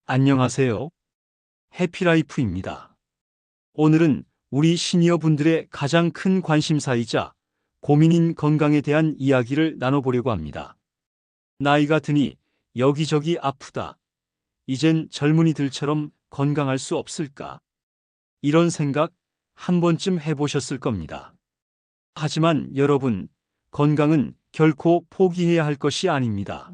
안녕하세요. 해피라이프입니다. 오늘은 우리 시니어 분들의 가장 큰 관심사이자 고민인 건강에 대한 이야기를 나눠보려고 합니다. 나이가 드니 여기저기 아프다. 이젠 젊은이들처럼 건강할 수 없을까? 이런 생각 한 번쯤 해보셨을 겁니다. 하지만 여러분, 건강은 결코 포기해야 할 것이 아닙니다.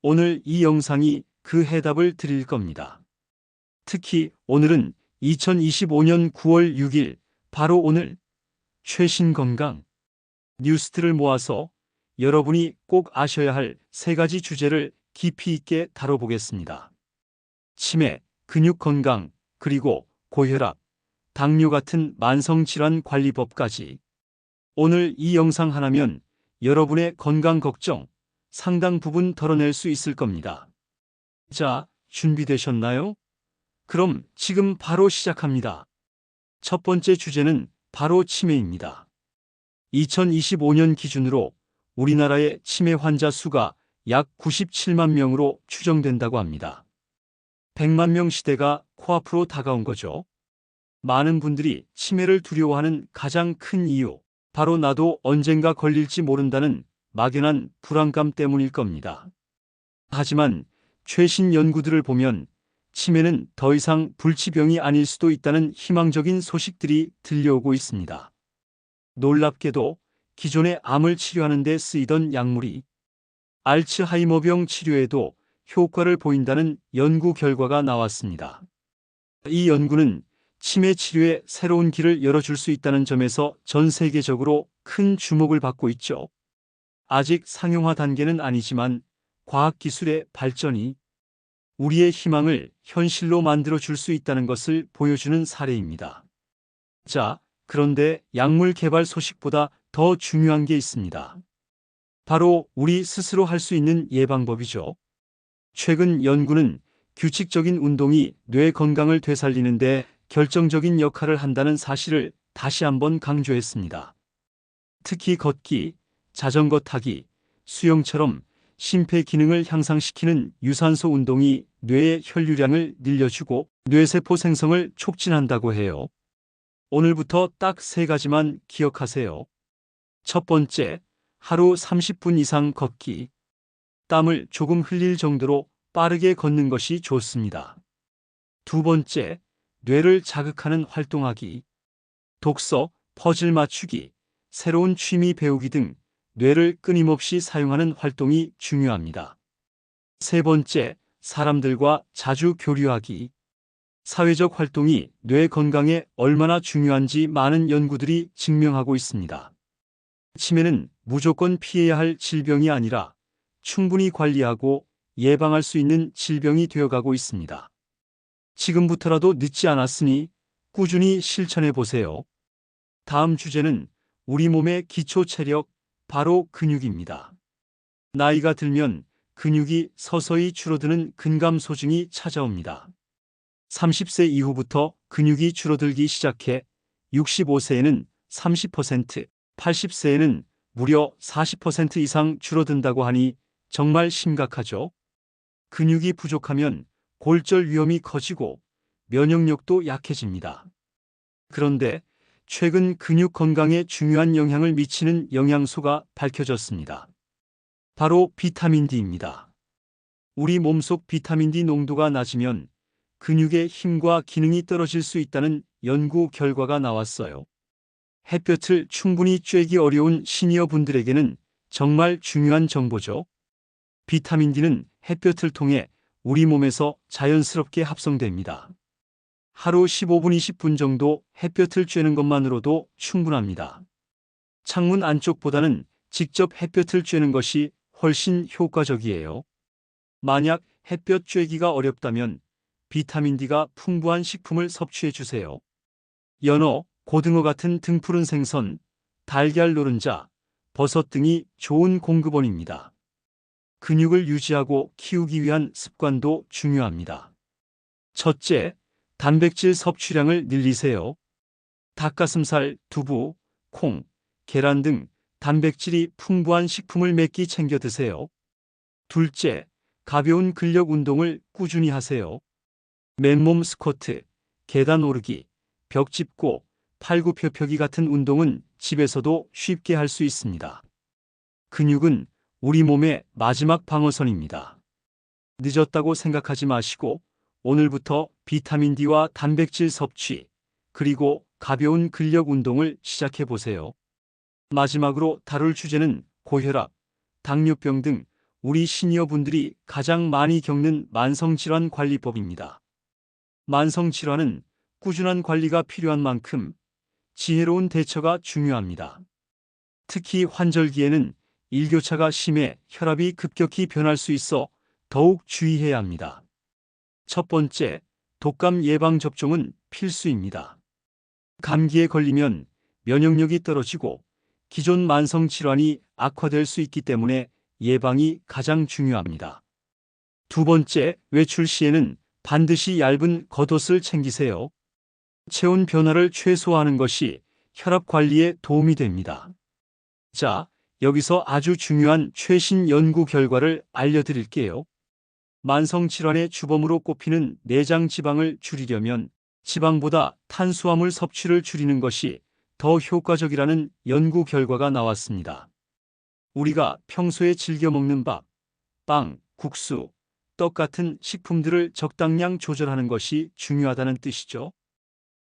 오늘 이 영상이 그 해답을 드릴 겁니다. 특히 오늘은 2025년 9월 6일, 바로 오늘 최신 건강 뉴스들을 모아서 여러분이 꼭 아셔야 할 세 가지 주제를 깊이 있게 다뤄보겠습니다. 치매, 근육 건강, 그리고 고혈압, 당뇨 같은 만성질환 관리법까지. 오늘 이 영상 하나면 여러분의 건강 걱정 상당 부분 덜어낼 수 있을 겁니다. 자, 준비되셨나요? 그럼 지금 바로 시작합니다. 첫 번째 주제는 바로 치매입니다. 2025년 기준으로 우리나라의 치매 환자 수가 약 97만 명으로 추정된다고 합니다. 100만 명 시대가 코앞으로 다가온 거죠. 많은 분들이 치매를 두려워하는 가장 큰 이유, 바로 나도 언젠가 걸릴지 모른다는 막연한 불안감 때문일 겁니다. 하지만 최신 연구들을 보면 치매는 더 이상 불치병이 아닐 수도 있다는 희망적인 소식들이 들려오고 있습니다. 놀랍게도 기존의 암을 치료하는 데 쓰이던 약물이 알츠하이머병 치료에도 효과를 보인다는 연구 결과가 나왔습니다. 이 연구는 치매 치료에 새로운 길을 열어줄 수 있다는 점에서 전 세계적으로 큰 주목을 받고 있죠. 아직 상용화 단계는 아니지만 과학기술의 발전이 우리의 희망을 현실로 만들어 줄 수 있다는 것을 보여주는 사례입니다. 자, 그런데 약물 개발 소식보다 더 중요한 게 있습니다. 바로 우리 스스로 할 수 있는 예방법이죠. 최근 연구는 규칙적인 운동이 뇌 건강을 되살리는 데 결정적인 역할을 한다는 사실을 다시 한번 강조했습니다. 특히 걷기, 자전거 타기, 수영처럼 심폐 기능을 향상시키는 유산소 운동이 뇌의 혈류량을 늘려주고 뇌세포 생성을 촉진한다고 해요. 오늘부터 딱 세 가지만 기억하세요. 첫 번째, 하루 30분 이상 걷기. 땀을 조금 흘릴 정도로 빠르게 걷는 것이 좋습니다. 두 번째, 뇌를 자극하는 활동하기. 독서, 퍼즐 맞추기, 새로운 취미 배우기 등 뇌를 끊임없이 사용하는 활동이 중요합니다. 세 번째, 사람들과 자주 교류하기. 사회적 활동이 뇌 건강에 얼마나 중요한지 많은 연구들이 증명하고 있습니다. 치매는 무조건 피해야 할 질병이 아니라 충분히 관리하고 예방할 수 있는 질병이 되어가고 있습니다. 지금부터라도 늦지 않았으니 꾸준히 실천해 보세요. 다음 주제는 우리 몸의 기초 체력, 바로 근육입니다. 나이가 들면 근육이 서서히 줄어드는 근감소증이 찾아옵니다. 30세 이후부터 근육이 줄어들기 시작해 65세에는 30%, 80세에는 무려 40% 이상 줄어든다고 하니 정말 심각하죠. 근육이 부족하면 골절 위험이 커지고 면역력도 약해집니다. 그런데 최근 근육 건강에 중요한 영향을 미치는 영양소가 밝혀졌습니다. 바로 비타민 D입니다. 우리 몸속 비타민 D 농도가 낮으면 근육의 힘과 기능이 떨어질 수 있다는 연구 결과가 나왔어요. 햇볕을 충분히 쬐기 어려운 시니어 분들에게는 정말 중요한 정보죠. 비타민 D는 햇볕을 통해 우리 몸에서 자연스럽게 합성됩니다. 하루 15분, 20분 정도 햇볕을 쬐는 것만으로도 충분합니다. 창문 안쪽보다는 직접 햇볕을 쬐는 것이 훨씬 효과적이에요. 만약 햇볕 쬐기가 어렵다면 비타민 D가 풍부한 식품을 섭취해 주세요. 연어, 고등어 같은 등푸른 생선, 달걀 노른자, 버섯 등이 좋은 공급원입니다. 근육을 유지하고 키우기 위한 습관도 중요합니다. 첫째, 단백질 섭취량을 늘리세요. 닭가슴살, 두부, 콩, 계란 등 단백질이 풍부한 식품을 몇 끼 챙겨 드세요. 둘째, 가벼운 근력 운동을 꾸준히 하세요. 맨몸 스쿼트, 계단 오르기, 벽 짚고, 팔굽혀펴기 같은 운동은 집에서도 쉽게 할 수 있습니다. 근육은 우리 몸의 마지막 방어선입니다. 늦었다고 생각하지 마시고 오늘부터 비타민 D와 단백질 섭취, 그리고 가벼운 근력 운동을 시작해 보세요. 마지막으로 다룰 주제는 고혈압, 당뇨병 등 우리 시니어분들이 가장 많이 겪는 만성질환 관리법입니다. 만성질환은 꾸준한 관리가 필요한 만큼 지혜로운 대처가 중요합니다. 특히 환절기에는 일교차가 심해 혈압이 급격히 변할 수 있어 더욱 주의해야 합니다. 첫 번째, 독감 예방 접종은 필수입니다. 감기에 걸리면 면역력이 떨어지고 기존 만성 질환이 악화될 수 있기 때문에 예방이 가장 중요합니다. 두 번째, 외출 시에는 반드시 얇은 겉옷을 챙기세요. 체온 변화를 최소화하는 것이 혈압 관리에 도움이 됩니다. 자, 여기서 아주 중요한 최신 연구 결과를 알려드릴게요. 만성 질환의 주범으로 꼽히는 내장 지방을 줄이려면 지방보다 탄수화물 섭취를 줄이는 것이 더 효과적이라는 연구 결과가 나왔습니다. 우리가 평소에 즐겨 먹는 밥, 빵, 국수, 떡 같은 식품들을 적당량 조절하는 것이 중요하다는 뜻이죠.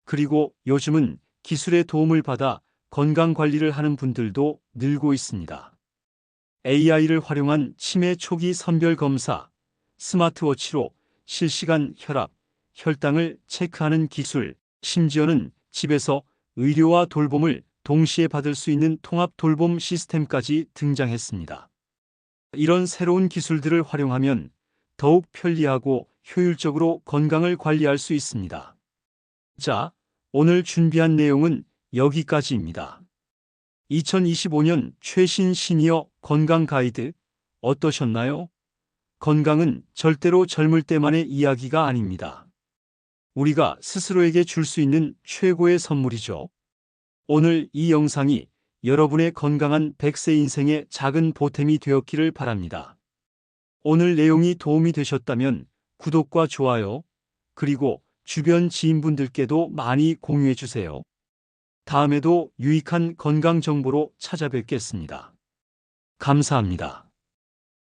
그리고 요즘은 기술의 도움을 받아 건강 관리를 하는 분들도 늘고 있습니다. AI를 활용한 치매 초기 선별 검사, 스마트워치로 실시간 혈압, 혈당을 체크하는 기술, 심지어는 집에서 의료와 돌봄을 동시에 받을 수 있는 통합 돌봄 시스템까지 등장했습니다. 이런 새로운 기술들을 활용하면 더욱 편리하고 효율적으로 건강을 관리할 수 있습니다. 자, 오늘 준비한 내용은 여기까지입니다. 2025년 최신 시니어 건강 가이드 어떠셨나요? 건강은 절대로 젊을 때만의 이야기가 아닙니다. 우리가 스스로에게 줄 수 있는 최고의 선물이죠. 오늘 이 영상이 여러분의 건강한 100세 인생의 작은 보탬이 되었기를 바랍니다. 오늘 내용이 도움이 되셨다면 구독과 좋아요, 그리고 주변 지인분들께도 많이 공유해 주세요. 다음에도 유익한 건강 정보로 찾아뵙겠습니다. 감사합니다.